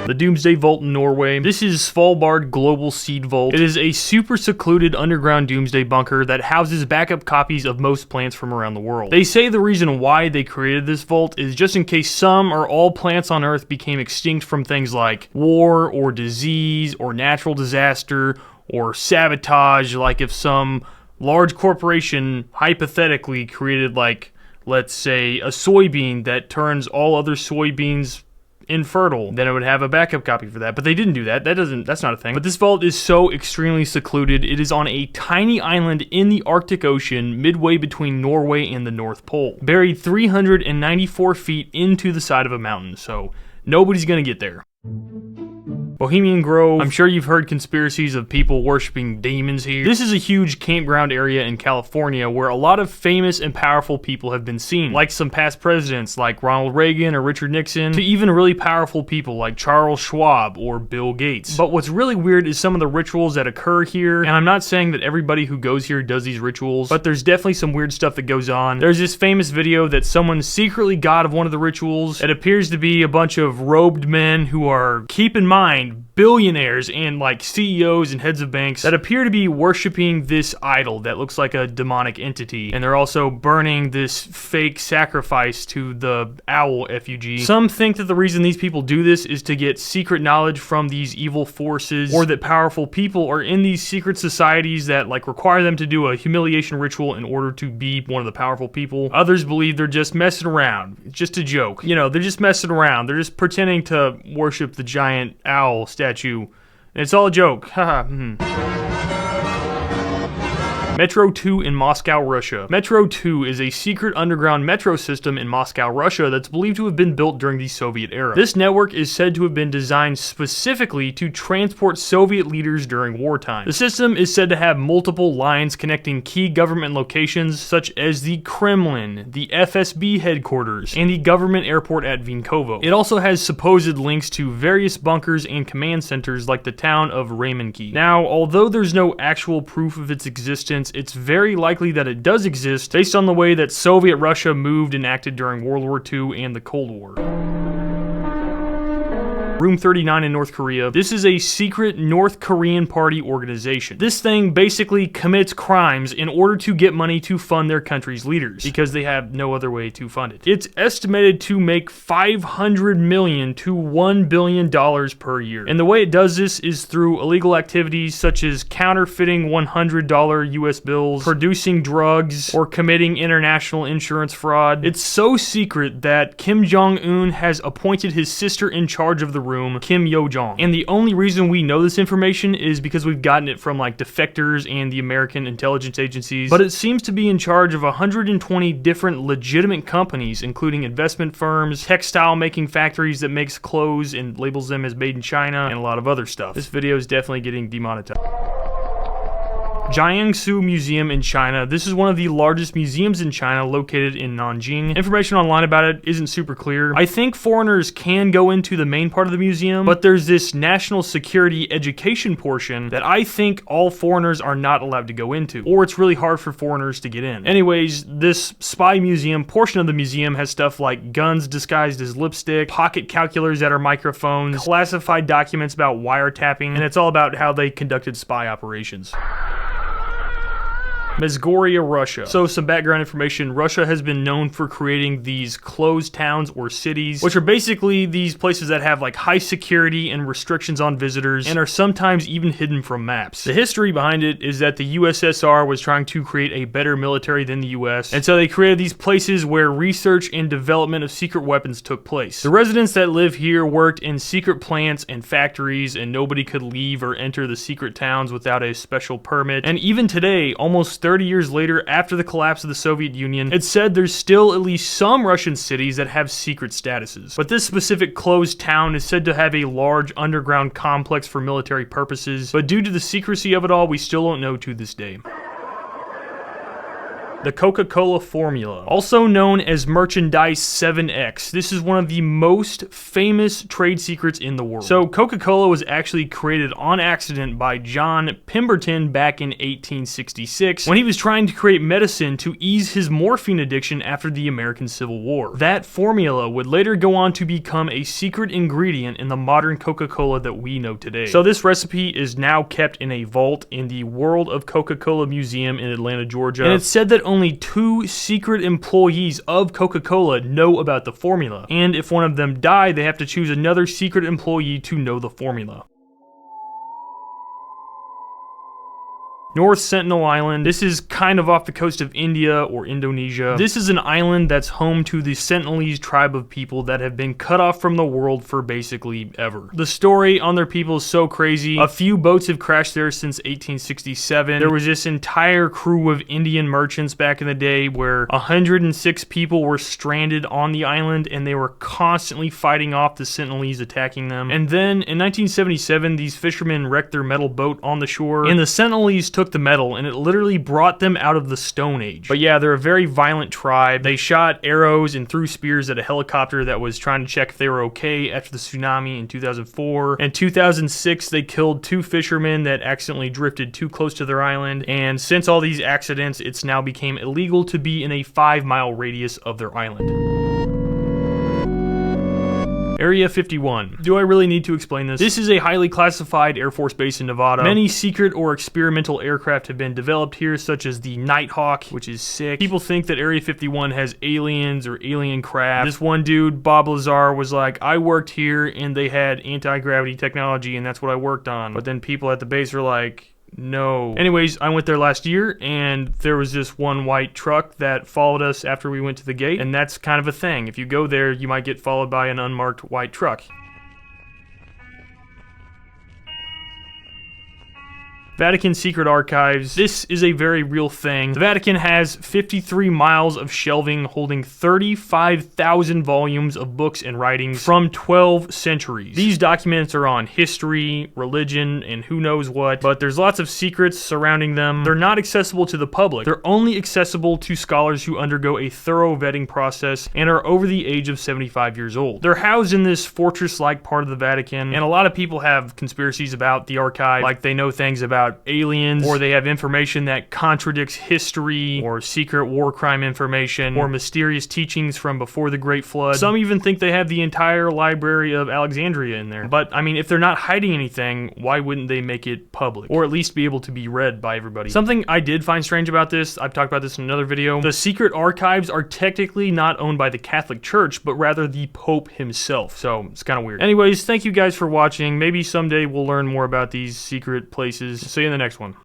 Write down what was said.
The Doomsday Vault in Norway. This is Svalbard Global Seed Vault. It is a super secluded underground doomsday bunker that houses backup copies of most plants from around the world. They say the reason why they created this vault is just in case some or all plants on Earth became extinct from things like war or disease or natural disaster or sabotage, like if some large corporation hypothetically created, like, let's say, a soybean that turns all other soybeans infertile, then it would have a backup copy for that. But they didn't do that. That's not a thing. But this vault is so extremely secluded. It is on a tiny island in the Arctic Ocean, midway between Norway and the North Pole, buried 394 feet into the side of a mountain, so nobody's gonna get there. Bohemian Grove. I'm sure you've heard conspiracies of people worshiping demons here. This is a huge campground area in California where a lot of famous and powerful people have been seen, like some past presidents like Ronald Reagan or Richard Nixon, to even really powerful people like Charles Schwab or Bill Gates. But what's really weird is some of the rituals that occur here, and I'm not saying that everybody who goes here does these rituals, but there's definitely some weird stuff that goes on. There's this famous video that someone's secretly god of one of the rituals. It appears to be a bunch of robed men who are, keep in mind, billionaires and like CEOs and heads of banks that appear to be worshiping this idol that looks like a demonic entity, and they're also burning this fake sacrifice to the owl effigy. Some think that the reason these people do this is to get secret knowledge from these evil forces, or that powerful people are in these secret societies that like require them to do a humiliation ritual in order to be one of the powerful people. Others believe they're just messing around. It's just a joke. You know, they're just messing around. They're just pretending to worship the giant owl statue. It's all a joke. Haha. Metro 2 in Moscow, Russia. Metro 2 is a secret underground metro system in Moscow, Russia that's believed to have been built during the Soviet era. This network is said to have been designed specifically to transport Soviet leaders during wartime. The system is said to have multiple lines connecting key government locations such as the Kremlin, the FSB headquarters, and the government airport at Vinkovo. It also has supposed links to various bunkers and command centers like the town of Ramenki. Now, although there's no actual proof of its existence, it's very likely that it does exist based on the way that Soviet Russia moved and acted during World War II and the Cold War. Room 39 in North Korea. This is a secret North Korean party organization. This thing basically commits crimes in order to get money to fund their country's leaders, because they have no other way to fund it. It's estimated to make $500 million to $1 billion per year. And the way it does this is through illegal activities such as counterfeiting $100 US bills, producing drugs, or committing international insurance fraud. It's so secret that Kim Jong-un has appointed his sister in charge of the room, Kim Yo-jong. And the only reason we know this information is because we've gotten it from like defectors and the American intelligence agencies. But it seems to be in charge of 120 different legitimate companies, including investment firms, textile making factories that makes clothes and labels them as made in China, and a lot of other stuff. This video is definitely getting demonetized. Jiangsu Museum in China. This is one of the largest museums in China, located in Nanjing. Information online about it isn't super clear. I think foreigners can go into the main part of the museum, but there's this national security education portion that I think all foreigners are not allowed to go into, or it's really hard for foreigners to get in. Anyways, this spy museum portion of the museum has stuff like guns disguised as lipstick, pocket calculators that are microphones, classified documents about wiretapping, and it's all about how they conducted spy operations. Mezhgorye, Russia. So some background information. Russia has been known for creating these closed towns or cities, which are basically these places that have like high security and restrictions on visitors, and are sometimes even hidden from maps. The history behind it is that the USSR was trying to create a better military than the US, and so they created these places where research and development of secret weapons took place. The residents that live here worked in secret plants and factories, and nobody could leave or enter the secret towns without a special permit. And even today, almost 30 years later, after the collapse of the Soviet Union, it's said there's still at least some Russian cities that have secret statuses. But this specific closed town is said to have a large underground complex for military purposes, but due to the secrecy of it all, we still don't know to this day. The Coca-Cola formula, also known as Merchandise 7X. This is one of the most famous trade secrets in the world. So Coca-Cola was actually created on accident by John Pemberton back in 1866 when he was trying to create medicine to ease his morphine addiction after the American Civil War. That formula would later go on to become a secret ingredient in the modern Coca-Cola that we know today. So this recipe is now kept in a vault in the World of Coca-Cola Museum in Atlanta, Georgia. And it's said that only 2 secret employees of Coca-Cola know about the formula. And if one of them die, they have to choose another secret employee to know the formula. North Sentinel Island. This is kind of off the coast of India or Indonesia. This is an island that's home to the Sentinelese tribe of people that have been cut off from the world for basically ever. The story on their people is so crazy. A few boats have crashed there since 1867. There was this entire crew of Indian merchants back in the day where 106 people were stranded on the island and they were constantly fighting off the Sentinelese attacking them. And then in 1977, these fishermen wrecked their metal boat on the shore and the Sentinelese took the metal and it literally brought them out of the Stone Age. But yeah, they're a very violent tribe. They shot arrows and threw spears at a helicopter that was trying to check if they were okay after the tsunami in 2004. In 2006, they killed 2 fishermen that accidentally drifted too close to their island. And since all these accidents, it's now became illegal to be in a 5-mile radius of their island. Area 51. Do I really need to explain this? This is a highly classified Air Force base in Nevada. Many secret or experimental aircraft have been developed here, such as the Nighthawk, which is sick. People think that Area 51 has aliens or alien craft. This one dude, Bob Lazar, was like, I worked here and they had anti-gravity technology and that's what I worked on. But then people at the base are like, no. Anyways, I went there last year and there was this one white truck that followed us after we went to the gate, and that's kind of a thing. If you go there, you might get followed by an unmarked white truck. Vatican Secret Archives. This is a very real thing. The Vatican has 53 miles of shelving holding 35,000 volumes of books and writings from 12 centuries. These documents are on history, religion, and who knows what, but there's lots of secrets surrounding them. They're not accessible to the public. They're only accessible to scholars who undergo a thorough vetting process and are over the age of 75 years old. They're housed in this fortress-like part of the Vatican, and a lot of people have conspiracies about the archive, like they know things about aliens, or they have information that contradicts history, or secret war crime information, or mysterious teachings from before the Great Flood. Some even think they have the entire library of Alexandria in there. But, I mean, if they're not hiding anything, why wouldn't they make it public? Or at least be able to be read by everybody? Something I did find strange about this, I've talked about this in another video, the secret archives are technically not owned by the Catholic Church, but rather the Pope himself. So, it's kind of weird. Anyways, thank you guys for watching. Maybe someday we'll learn more about these secret places. See you in the next one.